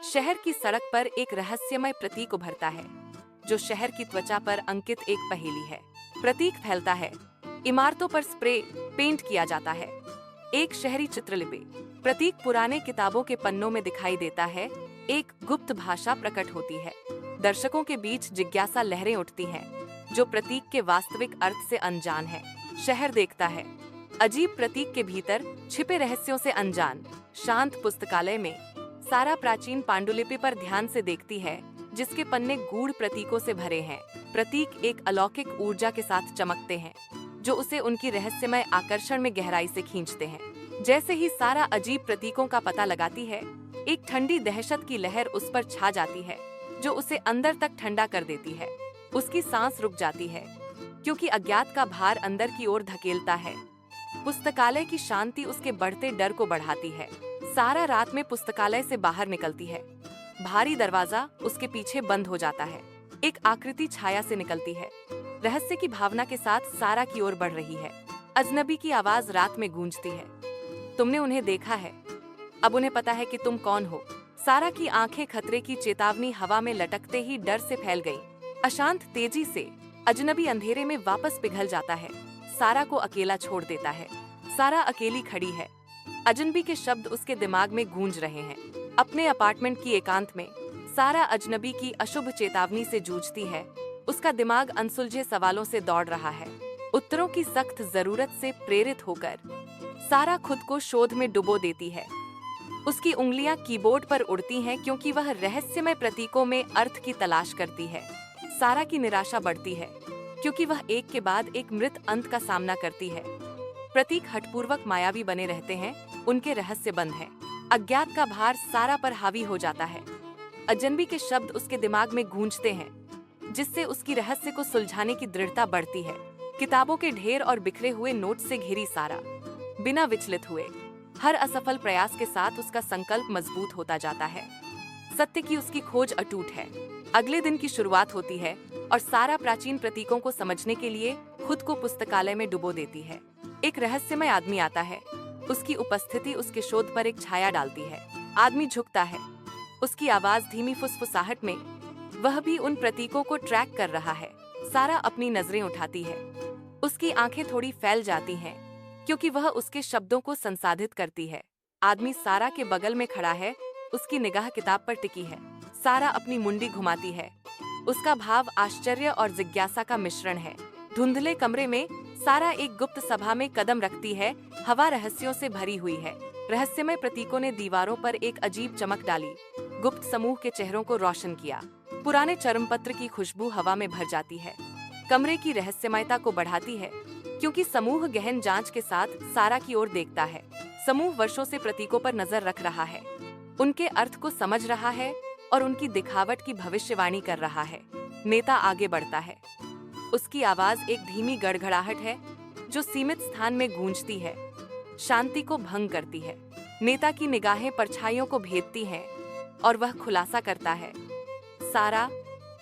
शहर की सड़क पर एक रहस्यमय प्रतीक उभरता है, जो शहर की त्वचा पर अंकित एक पहेली है। प्रतीक फैलता है, इमारतों पर स्प्रे पेंट किया जाता है। एक शहरी चित्रलिपि प्रतीक पुराने किताबों के पन्नों में दिखाई देता है। एक गुप्त भाषा प्रकट होती है। दर्शकों के बीच जिज्ञासा लहरें उठती हैं, जो प्रतीक के वास्तविक अर्थ से अनजान है। शहर देखता है, अजीब प्रतीक के भीतर छिपे रहस्यों से अनजान। शांत पुस्तकालय में सारा प्राचीन पांडुलिपि पर ध्यान से देखती है, जिसके पन्ने गूढ़ प्रतीकों से भरे हैं। प्रतीक एक अलौकिक ऊर्जा के साथ चमकते हैं, जो उसे उनकी रहस्यमय आकर्षण में गहराई से खींचते हैं। जैसे ही सारा अजीब प्रतीकों का पता लगाती है, एक ठंडी दहशत की लहर उस पर छा जाती है, जो उसे अंदर तक ठंडा कर देती है। उसकी सांस रुक जाती है, क्योंकि अज्ञात का भार अंदर की ओर धकेलता है। पुस्तकालय की शांति उसके बढ़ते डर को बढ़ाती है। सारा रात में पुस्तकालय से बाहर निकलती है। भारी दरवाजा उसके पीछे बंद हो जाता है। एक आकृति छाया से निकलती है, रहस्य की भावना के साथ सारा की ओर बढ़ रही है। अजनबी की आवाज रात में गूंजती है, तुमने उन्हें देखा है, अब उन्हें पता है कि तुम कौन हो। सारा की आंखें खतरे की चेतावनी हवा में लटकते ही डर से फैल गईं। अशांत तेजी से अजनबी अंधेरे में वापस पिघल जाता है, सारा को अकेला छोड़ देता है। सारा अकेली खड़ी है, अजनबी के शब्द उसके दिमाग में गूंज रहे हैं। अपने अपार्टमेंट की एकांत में सारा अजनबी की अशुभ चेतावनी से जूझती है। उसका दिमाग अनसुलझे सवालों से दौड़ रहा है। उत्तरों की सख्त जरूरत से प्रेरित होकर सारा खुद को शोध में डुबो देती है। उसकी उंगलियां कीबोर्ड पर उड़ती हैं, क्योंकि वह रहस्यमय प्रतीकों में अर्थ की तलाश करती है। सारा की निराशा बढ़ती है, क्योंकि वह एक के बाद एक मृत अंत का सामना करती है। प्रतीक हठपूर्वक मायावी बने रहते हैं, उनके रहस्य बंद हैं। अज्ञात का भार सारा पर हावी हो जाता है। अजनबी के शब्द उसके दिमाग में गूंजते हैं, जिससे उसकी रहस्य को सुलझाने की दृढ़ता बढ़ती है। किताबों के ढेर और बिखरे हुए नोट से घिरी सारा बिना विचलित हुए हर असफल प्रयास के साथ उसका संकल्प मजबूत होता जाता है। सत्य की उसकी खोज अटूट है। अगले दिन की शुरुआत होती है और सारा प्राचीन प्रतीकों को समझने के लिए खुद को पुस्तकालय में डुबो देती है। एक रहस्यमय आदमी आता है। उसकी उपस्थिति उसके शोध पर एक छाया डालती है। आदमी झुकता है, उसकी आवाज धीमी फुसफुसाहट में। वह भी उन प्रतीकों को ट्रैक कर रहा है। सारा अपनी नजरें उठाती है। उसकी आंखें थोड़ी फैल जाती हैं, क्योंकि वह उसके शब्दों को संसाधित करती है। आदमी सारा के बगल में खड़ा है, उसकी निगाह किताब पर टिकी है। सारा अपनी मुंडी घुमाती है। उसका भाव आश्चर्य और जिज्ञासा का मिश्रण है। धुंधले कमरे में सारा एक गुप्त सभा में कदम रखती है। हवा रहस्यों से भरी हुई है। रहस्यमय प्रतीकों ने दीवारों पर एक अजीब चमक डाली, गुप्त समूह के चेहरों को रोशन किया। पुराने चरमपत्र की खुशबू हवा में भर जाती है, कमरे की रहस्यमयता को बढ़ाती है, क्योंकि समूह गहन जांच के साथ सारा की ओर देखता है। समूह वर्षों से प्रतीकों पर नजर रख रहा है, उनके अर्थ को समझ रहा है और उनकी दिखावट की भविष्यवाणी कर रहा है। नेता आगे बढ़ता है। उसकी आवाज एक धीमी गड़गड़ाहट है, जो सीमित स्थान में गूंजती है, शांति को भंग करती है। नेता की निगाहें परछाइयों को भेदती हैं और वह खुलासा करता है, सारा,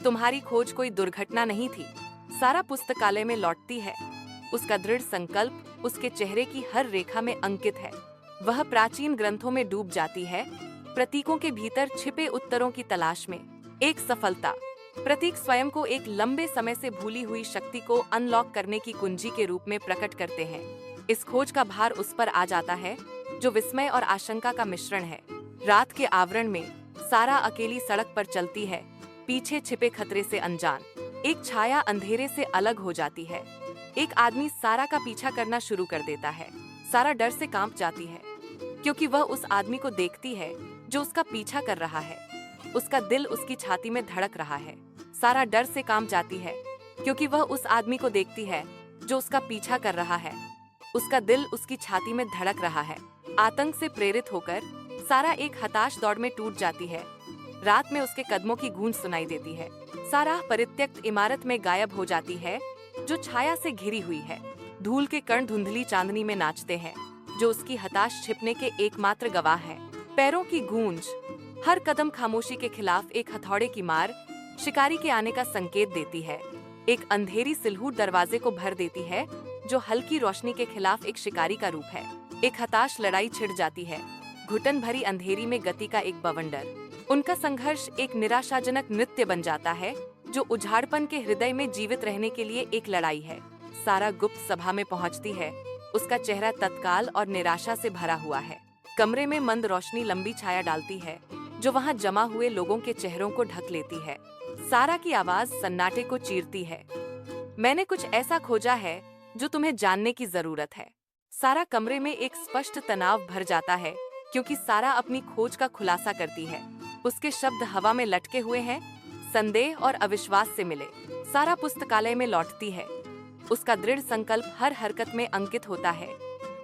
तुम्हारी खोज कोई दुर्घटना नहीं थी। सारा पुस्तकालय में लौटती है। उसका दृढ़ संकल्प उसके चेहरे की हर रेखा में अंकित है। वह प्राचीन ग्रंथों में डूब जाती है, प्रतीकों के भीतर छिपे उत्तरों की तलाश में। एक सफलता। प्रतीक स्वयं को एक लंबे समय से भूली हुई शक्ति को अनलॉक करने की कुंजी के रूप में प्रकट करते हैं। इस खोज का भार उस पर आ जाता है, जो विस्मय और आशंका का मिश्रण है। रात के आवरण में सारा अकेली सड़क पर चलती है, पीछे छिपे खतरे से अनजान। एक छाया अंधेरे से अलग हो जाती है। एक आदमी सारा का पीछा करना शुरू कर देता है। सारा डर से कांप जाती है, क्योंकि वह उस आदमी को देखती है जो उसका पीछा कर रहा है। उसका दिल उसकी छाती में धड़क रहा है। सारा डर से कांप जाती है, क्योंकि वह उस आदमी को देखती है जो उसका पीछा कर रहा है। उसका दिल उसकी छाती में धड़क रहा है। आतंक से प्रेरित होकर सारा एक हताश दौड़ में टूट जाती है। रात में उसके कदमों की गूंज सुनाई देती है। सारा परित्यक्त इमारत में गायब हो जाती है, जो छाया से घिरी हुई है। धूल के कण धुंधली चांदनी में नाचते हैं, जो उसकी हताश छिपने के एकमात्र गवाह हैं। पैरों की गूंज, हर कदम खामोशी के खिलाफ एक हथौड़े की मार, शिकारी के आने का संकेत देती है। एक अंधेरी सिलहूट दरवाजे को भर देती है, जो हल्की रोशनी के खिलाफ एक शिकारी का रूप है। एक हताश लड़ाई छिड़ जाती है, घुटन भरी अंधेरी में गति का एक बवंडर। उनका संघर्ष एक निराशाजनक नृत्य बन जाता है जो उजाड़पन के हृदय में जीवित रहने के लिए एक लड़ाई है। सारा गुप्त सभा में पहुंचती है। उसका चेहरा तत्काल और निराशा से भरा हुआ है। कमरे में मंद रोशनी लंबी छाया डालती है जो वहां जमा हुए लोगों के चेहरों को ढक लेती है। सारा की आवाज सन्नाटे को चीरती है। मैंने कुछ ऐसा खोजा है जो तुम्हें जानने की जरूरत है। सारा कमरे में एक स्पष्ट तनाव भर जाता है क्योंकि सारा अपनी खोज का खुलासा करती है। उसके शब्द हवा में लटके हुए हैं, संदेह और अविश्वास से मिले। सारा पुस्तकालय में लौटती है। उसका दृढ़ संकल्प हर हरकत में अंकित होता है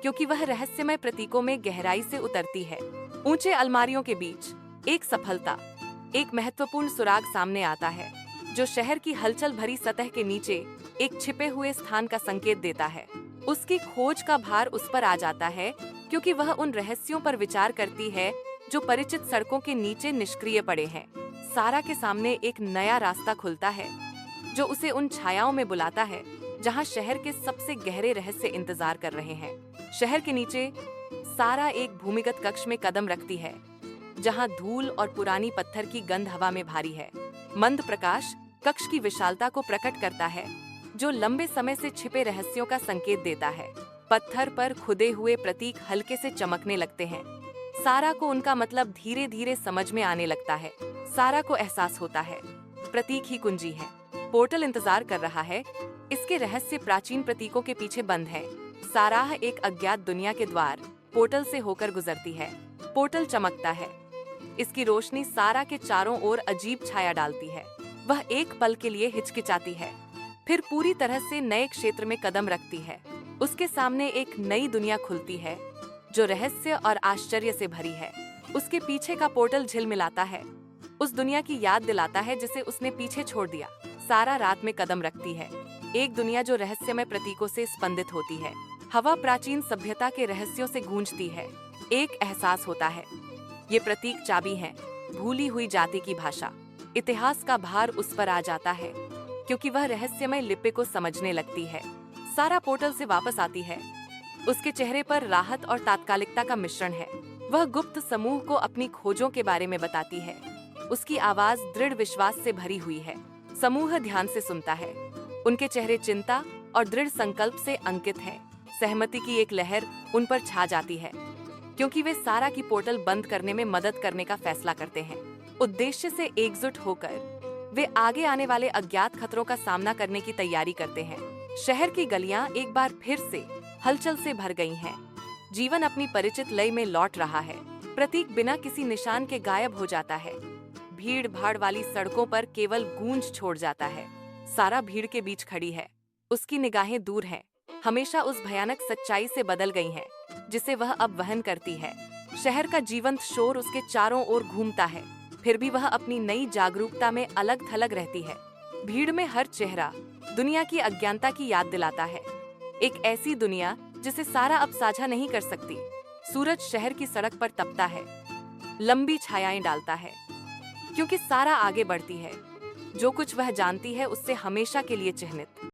क्योंकि वह रहस्यमय प्रतीकों में गहराई से उतरती है। ऊंचे अलमारियों के बीच एक सफलता, एक महत्वपूर्ण सुराग सामने आता है जो शहर की हलचल भरी सतह के नीचे एक छिपे हुए स्थान का संकेत देता है। उसकी खोज का भार उस पर आ जाता है क्योंकि वह उन रहस्यों पर विचार करती है जो परिचित सड़कों के नीचे निष्क्रिय पड़े हैं। सारा के सामने एक नया रास्ता खुलता है जो उसे उन छायाओं में बुलाता है जहां शहर के सबसे गहरे रहस्य इंतजार कर रहे हैं। शहर के नीचे सारा एक भूमिगत कक्ष में कदम रखती है जहां धूल और पुरानी पत्थर की गंध हवा में भारी है। मंद प्रकाश कक्ष की विशालता को प्रकट करता है जो लंबे समय से छिपे रहस्यों का संकेत देता है। पत्थर पर खुदे हुए प्रतीक हल्के से चमकने लगते हैं। सारा को उनका मतलब धीरे धीरे समझ में आने लगता है। सारा को एहसास होता है प्रतीक ही कुंजी है। पोर्टल इंतजार कर रहा है। इसके रहस्य प्राचीन प्रतीकों के पीछे बंद है। सारा एक अज्ञात दुनिया के द्वार पोर्टल से होकर गुजरती है। पोर्टल चमकता है। इसकी रोशनी सारा के चारों ओर अजीब छाया डालती है। वह एक पल के लिए हिचकिचाती है, फिर पूरी तरह से नए क्षेत्र में कदम रखती है। उसके सामने एक नई दुनिया खुलती है जो रहस्य और आश्चर्य से भरी है। उसके पीछे का पोर्टल झिलमिलाता है, उस दुनिया की याद दिलाता है जिसे उसने पीछे छोड़ दिया। सारा रात में कदम रखती है, एक दुनिया जो रहस्यमय प्रतीकों से स्पंदित होती है। हवा प्राचीन सभ्यता के रहस्यों से गूंजती है। एक एहसास होता है, ये प्रतीक चाबी हैं, भूली हुई जाति की भाषा। इतिहास का भार उस पर आ जाता है क्योंकि वह रहस्यमय लिपि को समझने लगती है। सारा पोर्टल से वापस आती है। उसके चेहरे पर राहत और तात्कालिकता का मिश्रण है। वह गुप्त समूह को अपनी खोजों के बारे में बताती है। उसकी आवाज दृढ़ विश्वास से भरी हुई है। समूह ध्यान से सुनता है। उनके चेहरे चिंता और दृढ़ संकल्प से अंकित हैं। सहमति की एक लहर उन पर छा जाती है क्योंकि वे सारा की पोर्टल बंद करने में मदद करने का फैसला करते हैं। उद्देश्य से एकजुट होकर वे आगे आने वाले अज्ञात खतरों का सामना करने की तैयारी करते हैं। शहर की गलियां एक बार फिर से हलचल से भर गई हैं। जीवन अपनी परिचित लय में लौट रहा है। प्रतीक बिना किसी निशान के गायब हो जाता है। भीड़ भाड़ वाली सड़कों पर केवल गूंज छोड़ जाता है। सारा भीड़ के बीच खड़ी है। उसकी निगाहें दूर हैं, हमेशा उस भयानक सच्चाई से बदल गई हैं जिसे वह अब वहन करती है। शहर का जीवंत शोर उसके चारों ओर घूमता है, फिर भी वह अपनी नई जागरूकता में अलग थलग रहती है। भीड़ में हर चेहरा दुनिया की अज्ञानता की याद दिलाता है। एक ऐसी दुनिया जिसे सारा अब साझा नहीं कर सकती। सूरज शहर की सड़क पर तपता है, लंबी छायाएं डालता है क्योंकि सारा आगे बढ़ती है। जो कुछ वह जानती है उससे हमेशा के लिए चिह्नित।